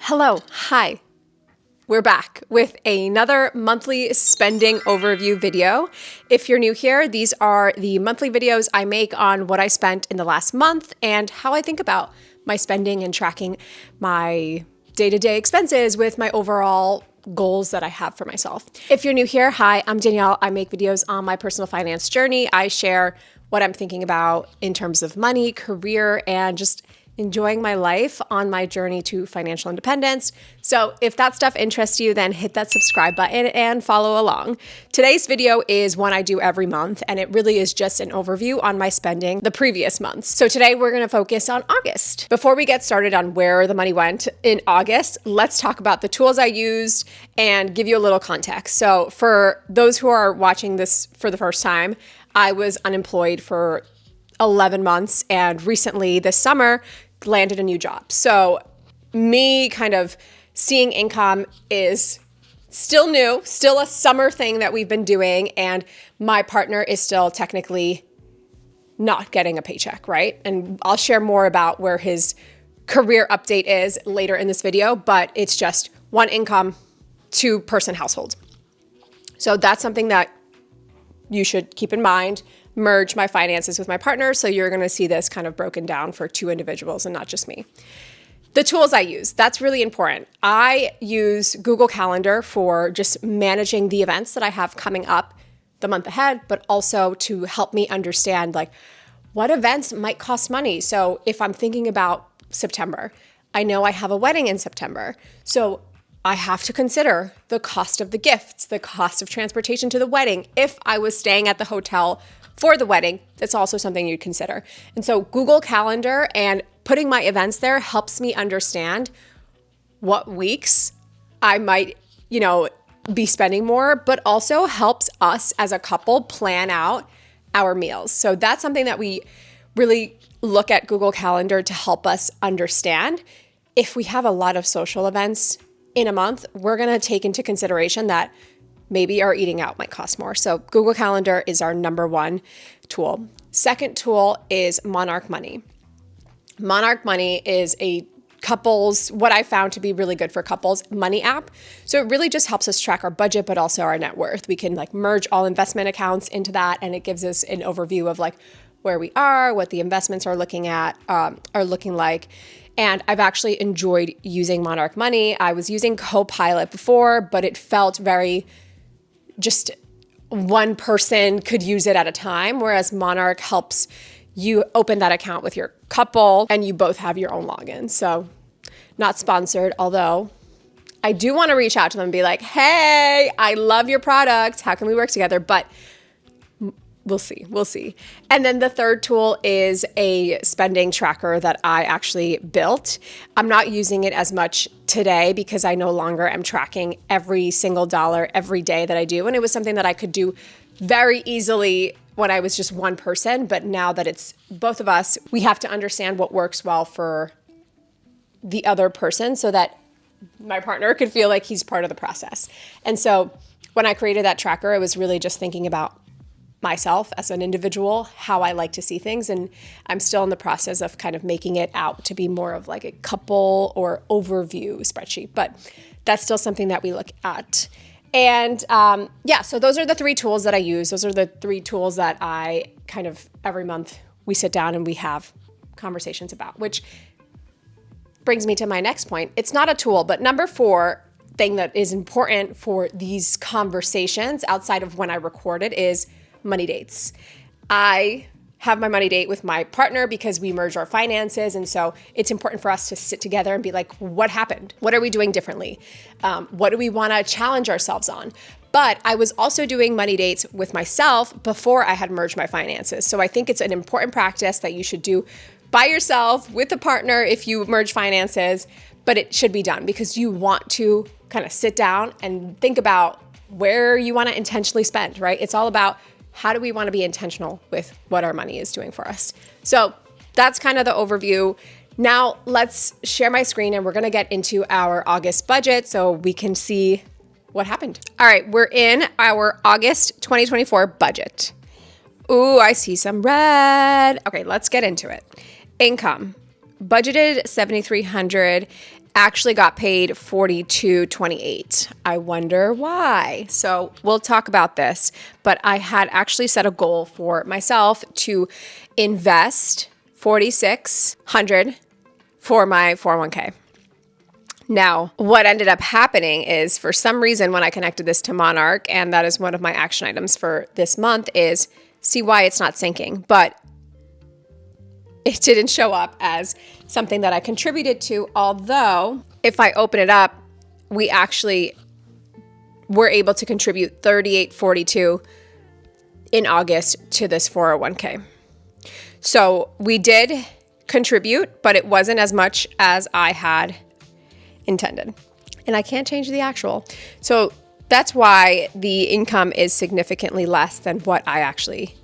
Hello, hi. We're back with another monthly spending overview video. If you're new here, these are the monthly videos I make on what I spent in the last month and how I think about my spending and tracking my day-to-day expenses with my overall goals that I have for myself. If you're new here, hi, I'm Danielle. I make videos on my personal finance journey. I share what I'm thinking about in terms of money, career, and just enjoying my life on my journey to financial independence. So if that stuff interests you, then hit that subscribe button and follow along. Today's video is one I do every month, and it really is just an overview on my spending the previous months. So today we're gonna focus on August. Before we get started on where the money went in August, let's talk about the tools I used and give you a little context. So for those who are watching this for the first time, I was unemployed for 11 months and recently this summer landed a new job. So me kind of seeing income is still new, still a summer thing that we've been doing. And my partner is still technically not getting a paycheck, right? And I'll share more about where his career update is later in this video, but it's just one income, two-person household. So that's something that you should keep in mind. Merge my finances with my partner. So you're going to see this kind of broken down for two individuals and not just me. The tools I use, that's really important. I use Google Calendar for just managing the events that I have coming up the month ahead, but also to help me understand like what events might cost money. So if I'm thinking about September, I know I have a wedding in September. So I have to consider the cost of the gifts, the cost of transportation to the wedding. If I was staying at the hotel for the wedding, that's also something you'd consider. And so Google Calendar and putting my events there helps me understand what weeks I might, be spending more, but also helps us as a couple plan out our meals. So that's something that we really look at Google Calendar to help us understand. If we have a lot of social events in a month, we're going to take into consideration that maybe our eating out might cost more. So Google Calendar is our number one tool. Second tool is Monarch Money. Monarch Money is what I found to be really good for couples money app. So it really just helps us track our budget, but also our net worth. We can merge all investment accounts into that, and it gives us an overview of where we are, what the investments are looking like. And I've actually enjoyed using Monarch Money. I was using Copilot before, but it felt very just one person could use it at a time, whereas Monarch helps you open that account with your couple and you both have your own login. So not sponsored, although I do want to reach out to them and be like, hey, I love your product. How can we work together? But we'll see. And then the third tool is a spending tracker that I actually built. I'm not using it as much today because I no longer am tracking every single dollar every day that I do. And it was something that I could do very easily when I was just one person. But now that it's both of us, we have to understand what works well for the other person so that my partner could feel like he's part of the process. And so when I created that tracker, it was really just thinking about myself as an individual, how I like to see things. And I'm still in the process of kind of making it out to be more of a couple or overview spreadsheet, but that's still something that we look at. And so those are the three tools that I use. Those are the three tools that I kind of every month we sit down and we have conversations about, which brings me to my next point. It's not a tool, but number 4 thing that is important for these conversations outside of when I record it is money dates. I have my money date with my partner because we merge our finances. And so it's important for us to sit together and be like, what happened? What are we doing differently? What do we want to challenge ourselves on? But I was also doing money dates with myself before I had merged my finances. So I think it's an important practice that you should do by yourself with a partner if you merge finances, but it should be done because you want to kind of sit down and think about where you want to intentionally spend, right? It's all about how do we want to be intentional with what our money is doing for us? So that's kind of the overview. Now let's share my screen and we're going to get into our August budget so we can see what happened. All right, we're in our August 2024 budget. Ooh, I see some red. Okay, let's get into it. Income, budgeted $7,300. actually got paid $42.28. I wonder why. So we'll talk about this, but I had actually set a goal for myself to invest $4,600 for my 401k. Now, what ended up happening is, for some reason, when I connected this to Monarch, and that is one of my action items for this month, is see why it's not syncing. But it didn't show up as something that I contributed to, although if I open it up, we actually were able to contribute $38.42 in August to this 401k. So we did contribute, but it wasn't as much as I had intended. And I can't change the actual. So that's why the income is significantly less than what I actually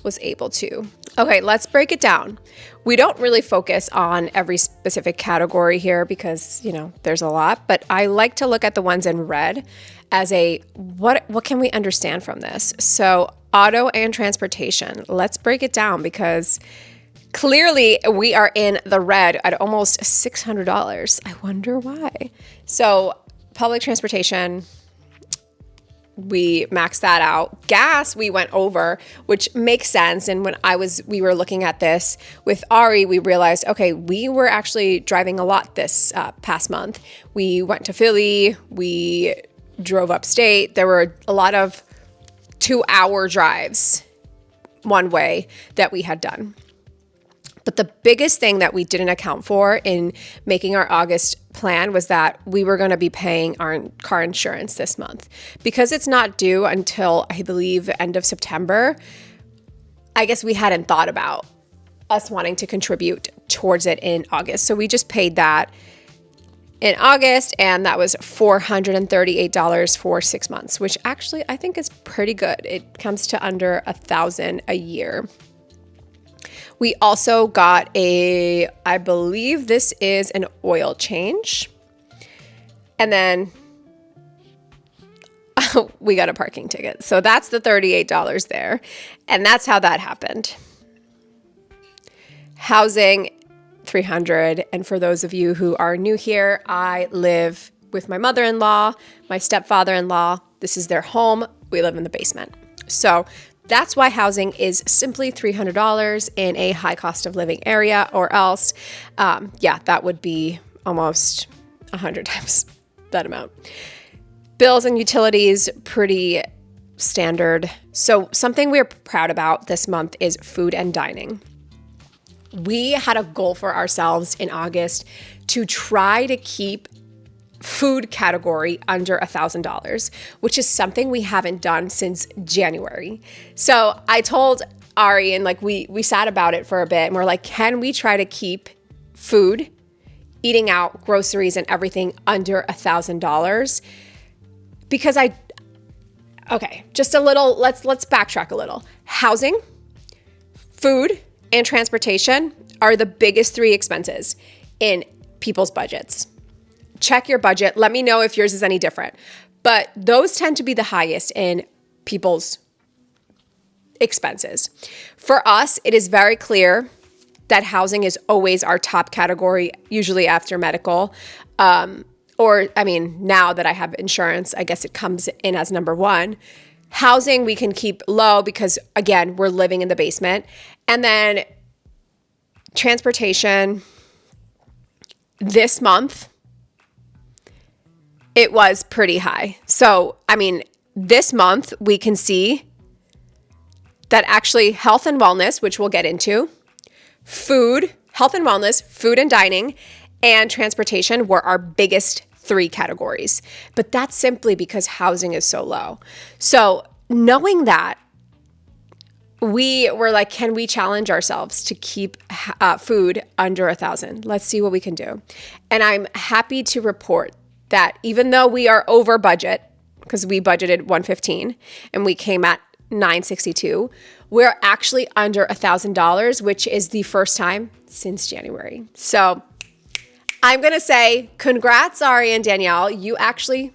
was able to. Okay, let's break it down. We don't really focus on every specific category here because, there's a lot, but I like to look at the ones in red as what can we understand from this? So auto and transportation, let's break it down because clearly we are in the red at almost $600. I wonder why. So public transportation, we maxed that out. Gas, we went over, which makes sense. And when we were looking at this with Ari, we realized, okay, we were actually driving a lot this past month. We went to Philly, we drove upstate. There were a lot of 2-hour drives one way that we had done. But the biggest thing that we didn't account for in making our August plan was that we were going to be paying our car insurance this month. Because it's not due until, I believe, end of September, I guess we hadn't thought about us wanting to contribute towards it in August. So we just paid that in August, and that was $438 for 6 months, which actually I think is pretty good. It comes to under $1,000 a year. We also got I believe this is an oil change. And then we got a parking ticket. So that's the $38 there. And that's how that happened. Housing, $300. And for those of you who are new here, I live with my mother-in-law, my stepfather-in-law. This is their home. We live in the basement. So that's why housing is simply $300 in a high cost of living area, or else, that would be almost 100 times that amount. Bills and utilities, pretty standard. So something we're proud about this month is food and dining. We had a goal for ourselves in August to try to keep food category under $1,000, which is something we haven't done since January. So I told Ari, and we sat about it for a bit, and we're like, can we try to keep food, eating out, groceries, and everything under $1,000? Because just a little, let's backtrack a little. Housing, food, and transportation are the biggest 3 expenses in people's budgets. Check your budget. Let me know if yours is any different. But those tend to be the highest in people's expenses. For us, it is very clear that housing is always our top category, usually after medical. Now that I have insurance, I guess it comes in as number 1. Housing we can keep low because, again, we're living in the basement. And then transportation, this month, it was pretty high. So, this month we can see that actually health and wellness, which we'll get into, health and wellness, food and dining, and transportation were our biggest 3 categories. But that's simply because housing is so low. So knowing that, we were like, can we challenge ourselves to keep food under $1,000? Let's see what we can do. And I'm happy to report that even though we are over budget, because we budgeted $115 and we came at $962, we're actually under $1,000, which is the first time since January. So I'm going to say congrats, Ari and Danielle. You actually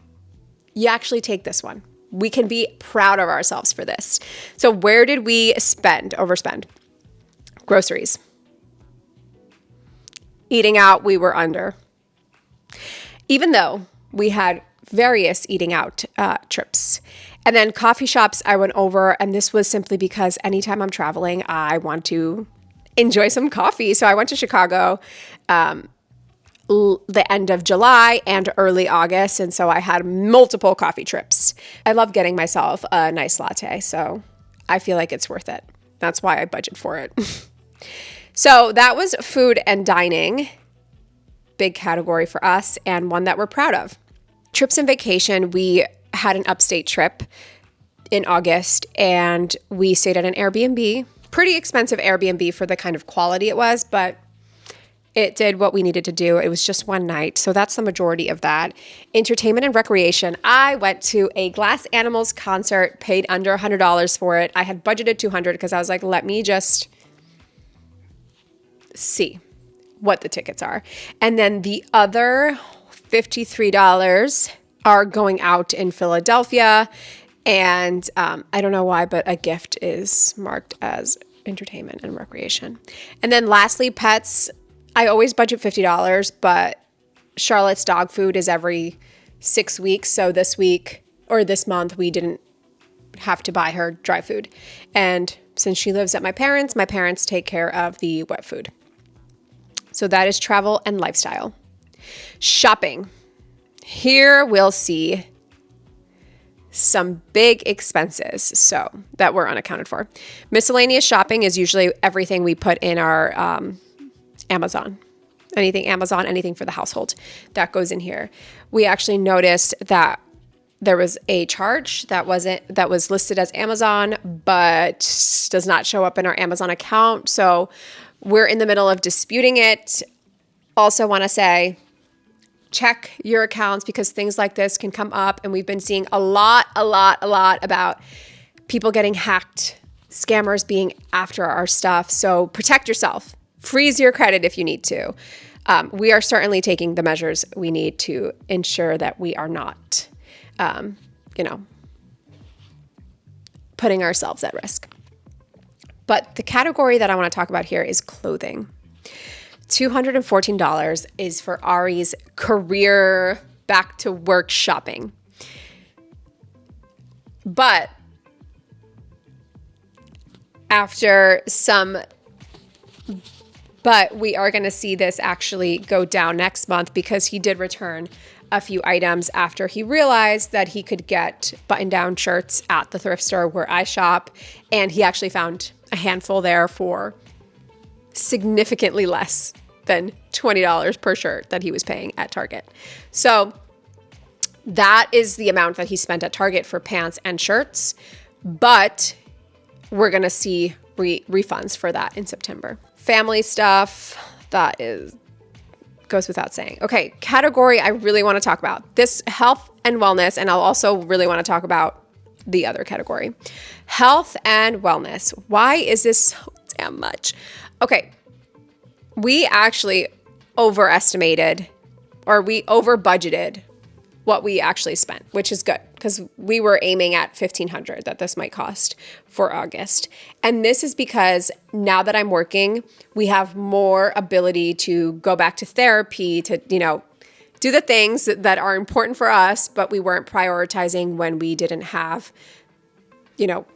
take this one. We can be proud of ourselves for this. So where did we overspend? Groceries. Eating out, we were under. even though we had various eating out trips. And then coffee shops I went over, and this was simply because anytime I'm traveling, I want to enjoy some coffee. So I went to Chicago the end of July and early August, and so I had multiple coffee trips. I love getting myself a nice latte, so I feel like it's worth it. That's why I budget for it. So that was food and dining, big category for us, and one that we're proud of. Trips and vacation, we had an upstate trip in August, and we stayed at an Airbnb. Pretty expensive Airbnb for the kind of quality it was, but it did what we needed to do. It was just one night, so that's the majority of that. Entertainment and recreation. I went to a Glass Animals concert, paid under $100 for it. I had budgeted $200 because I was like, let me just see what the tickets are. And then the other $53 are going out in Philadelphia. And I don't know why, but a gift is marked as entertainment and recreation. And then lastly, pets. I always budget $50, but Charlotte's dog food is every 6 weeks. So this week or this month, we didn't have to buy her dry food. And since she lives at my parents take care of the wet food. So that is travel and lifestyle. Shopping. Here we'll see some big expenses, so that were unaccounted for. Miscellaneous shopping is usually everything we put in our Amazon. Amazon, anything for the household that goes in here. We actually noticed that there was a charge that was listed as Amazon, but does not show up in our Amazon account. So we're in the middle of disputing it. Also want to say, check your accounts because things like this can come up, and we've been seeing a lot about people getting hacked, scammers being after our stuff. So protect yourself. Freeze your credit if you need to. We are certainly taking the measures we need to ensure that we are not, putting ourselves at risk. But the category that I want to talk about here is clothing. $214 is for Ari's career back to work shopping. But we are going to see this actually go down next month because he did return a few items after he realized that he could get button-down shirts at the thrift store where I shop, and he actually found a handful there for significantly less than $20 per shirt that he was paying at Target. So that is the amount that he spent at Target for pants and shirts, but we're going to see refunds for that in September. Family stuff, goes without saying. Okay, category I really want to talk about. This health and wellness, and I'll also really want to talk about the other category. Health and wellness. Why is this so damn much? Okay, we actually overestimated, or we over budgeted what we actually spent, which is good because we were aiming at $1,500 that this might cost for August. And this is because now that I'm working, we have more ability to go back to therapy, to, do the things that are important for us, but we weren't prioritizing when we didn't have,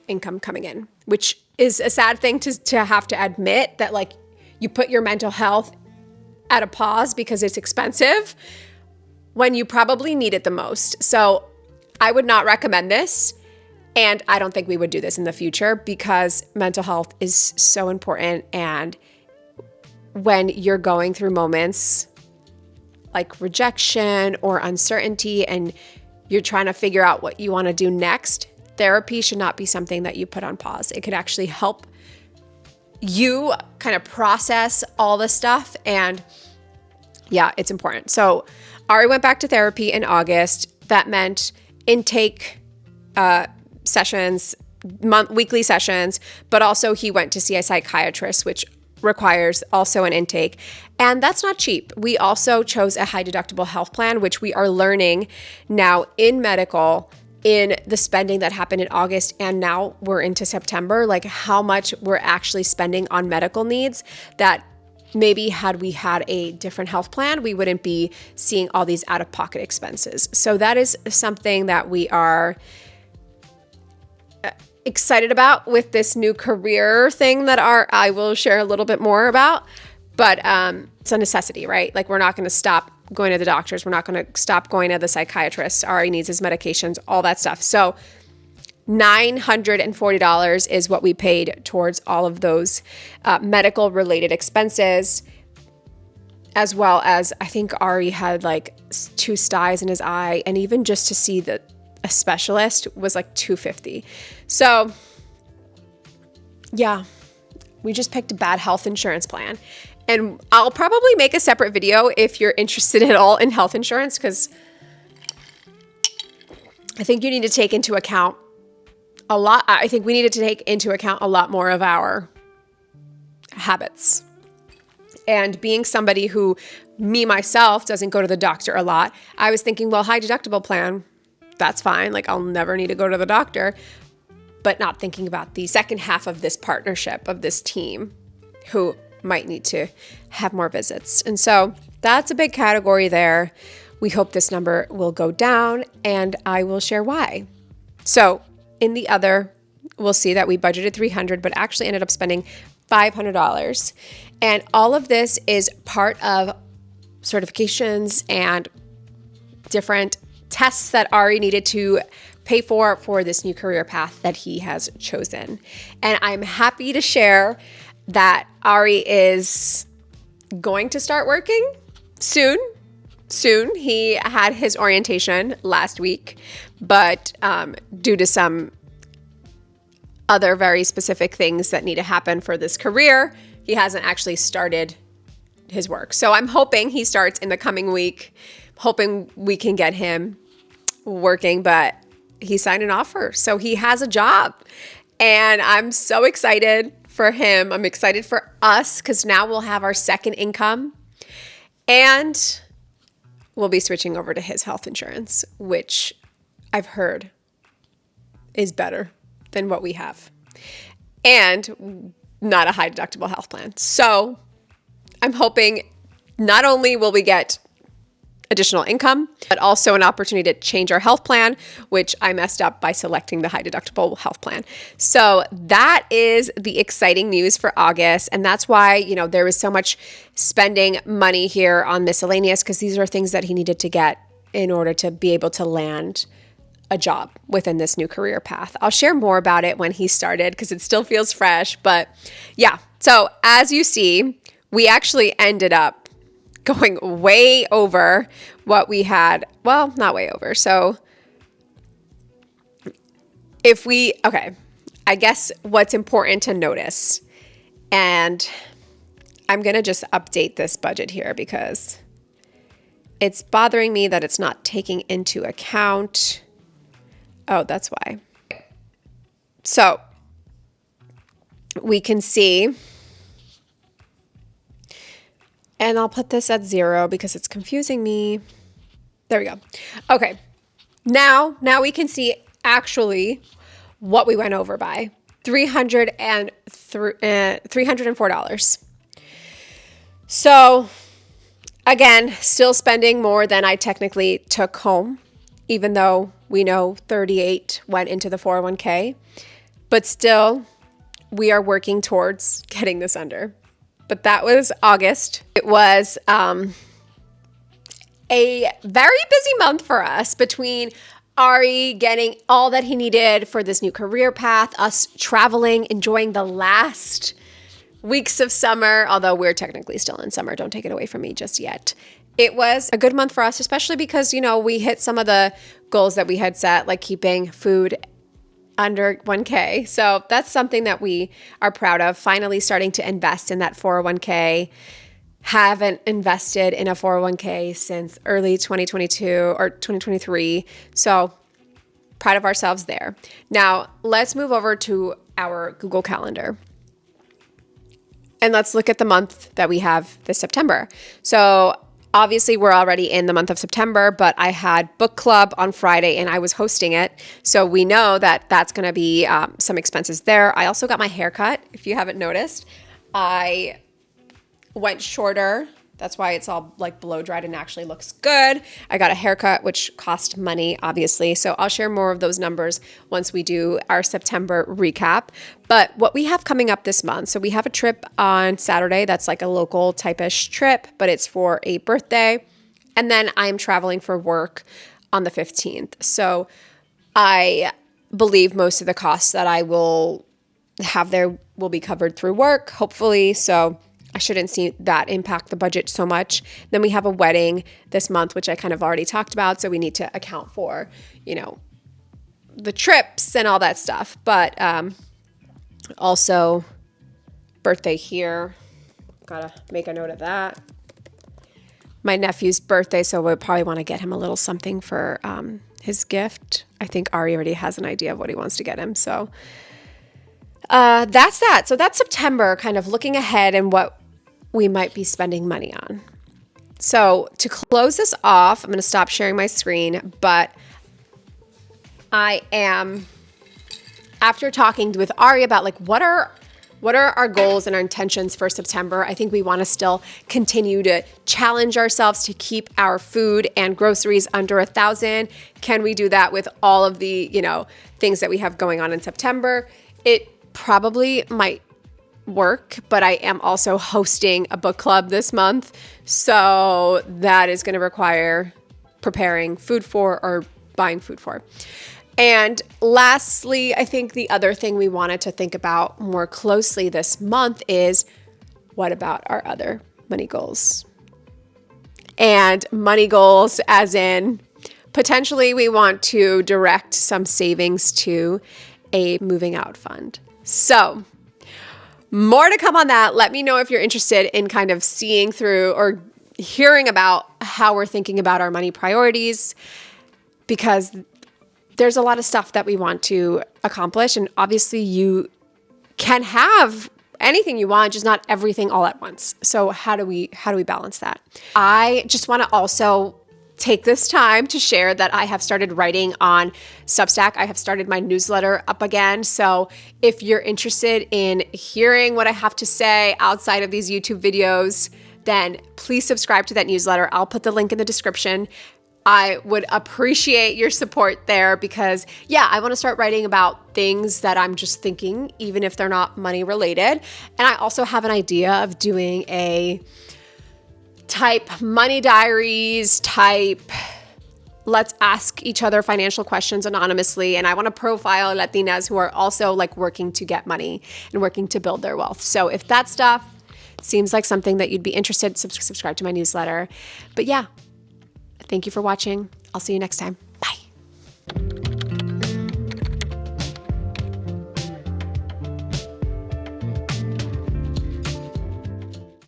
income coming in, which is a sad thing to have to admit, that like you put your mental health at a pause because it's expensive when you probably need it the most. So I would not recommend this. And I don't think we would do this in the future because mental health is so important. And when you're going through moments like rejection or uncertainty and you're trying to figure out what you want to do next, therapy should not be something that you put on pause. It could actually help you kind of process all this stuff. And yeah, it's important. So Ari went back to therapy in August. That meant intake sessions, weekly sessions, but also he went to see a psychiatrist, which requires also an intake. And that's not cheap. We also chose a high deductible health plan, which we are learning now in medical, in the spending that happened in August, and now we're into September, like how much we're actually spending on medical needs that maybe had we had a different health plan, we wouldn't be seeing all these out-of-pocket expenses. So that is something that we are excited about with this new career thing that I will share a little bit more about. But it's a necessity, right? Like, we're not going to stop going to the doctors. We're not going to stop going to the psychiatrist. Ari needs his medications, all that stuff. So $940 is what we paid towards all of those medical related expenses, as well as I think Ari had like 2 styes in his eye, and even just to see a specialist was like $250. So yeah, we just picked a bad health insurance plan. And I'll probably make a separate video if you're interested at all in health insurance, because I think you need to take into account a lot. I think we needed to take into account a lot more of our habits. And being somebody who, me myself, doesn't go to the doctor a lot, I was thinking, well, high deductible plan, that's fine. Like, I'll never need to go to the doctor. But not thinking about the second half of this partnership, of this team, who might need to have more visits. And so that's a big category there. We hope this number will go down, and I will share why. So in the other, we'll see that we budgeted $300, but actually ended up spending $500. And all of this is part of certifications and different tests that Ari needed to pay for this new career path that he has chosen. And I'm happy to share that Ari is going to start working soon. He had his orientation last week, but due to some other very specific things that need to happen for this career, he hasn't actually started his work. So I'm hoping he starts in the coming week, hoping we can get him working, but he signed an offer. So he has a job, and I'm so excited for him. I'm excited for us, because now we'll have our second income, and we'll be switching over to his health insurance, which I've heard is better than what we have, and not a high deductible health plan. So I'm hoping not only will we get additional income, but also an opportunity to change our health plan, which I messed up by selecting the high deductible health plan. So that is the exciting news for August. And that's why, there was so much spending money here on miscellaneous, because these are things that he needed to get in order to be able to land a job within this new career path. I'll share more about it when he started, because it still feels fresh. But yeah, so as you see, we actually ended up going way over what we had. Well, not way over. So I guess what's important to notice, and I'm going to just update this budget here because it's bothering me that it's not taking into account. Oh, that's why. So we can see, and I'll put this at 0 because it's confusing me. There we go. Okay. Now we can see actually what we went over by. $304. So again, still spending more than I technically took home, even though we know 38 went into the 401k, but still we are working towards getting this under. But that was August. It was a very busy month for us, between Ari getting all that he needed for this new career path, us traveling, enjoying the last weeks of summer, although we're technically still in summer. Don't take it away from me just yet. It was a good month for us, especially because, we hit some of the goals that we had set, like keeping food under 1K. So that's something that we are proud of, finally starting to invest in that 401k. Haven't invested in a 401k since early 2022 or 2023. So proud of ourselves there. Now let's move over to our Google Calendar. And let's look at the month that we have this September. So obviously, we're already in the month of September, but I had book club on Friday and I was hosting it. So we know that that's going to be some expenses there. I also got my hair cut, if you haven't noticed. I went shorter. That's why it's all like blow dried and actually looks good. I got a haircut, which cost money, obviously. So I'll share more of those numbers once we do our September recap. But what we have coming up this month, so we have a trip on Saturday that's like a local type-ish trip, but it's for a birthday. And then I'm traveling for work on the 15th. So I believe most of the costs that I will have there will be covered through work, hopefully. So I shouldn't see that impact the budget so much. Then we have a wedding this month, which I kind of already talked about. So we need to account for, the trips and all that stuff. But also birthday here. Gotta make a note of that. My nephew's birthday, so we'll probably want to get him a little something for his gift. I think Ari already has an idea of what he wants to get him. So that's that. So that's September, kind of looking ahead and what we might be spending money on. So to close this off, I'm going to stop sharing my screen, but I am, after talking with Ari about like what are our goals and our intentions for September, I think we want to still continue to challenge ourselves to keep our food and groceries under 1,000. Can we do that with all of the, things that we have going on in September? It probably might work, but I am also hosting a book club this month. So that is going to require preparing food for or buying food for. And lastly, I think the other thing we wanted to think about more closely this month is what about our other money goals? And money goals as in potentially we want to direct some savings to a moving out fund. So more to come on that. Let me know if you're interested in kind of seeing through or hearing about how we're thinking about our money priorities, because there's a lot of stuff that we want to accomplish. And obviously you can have anything you want, just not everything all at once. So how do we balance that? I just want to also take this time to share that I have started writing on Substack. I have started my newsletter up again. So if you're interested in hearing what I have to say outside of these YouTube videos, then please subscribe to that newsletter. I'll put the link in the description. I would appreciate your support there because, I want to start writing about things that I'm just thinking, even if they're not money related. And I also have an idea of doing a type money diaries, type let's ask each other financial questions anonymously. And I want to profile Latinas who are also like working to get money and working to build their wealth. So if that stuff seems like something that you'd be interested, subscribe to my newsletter. But thank you for watching. I'll see you next time.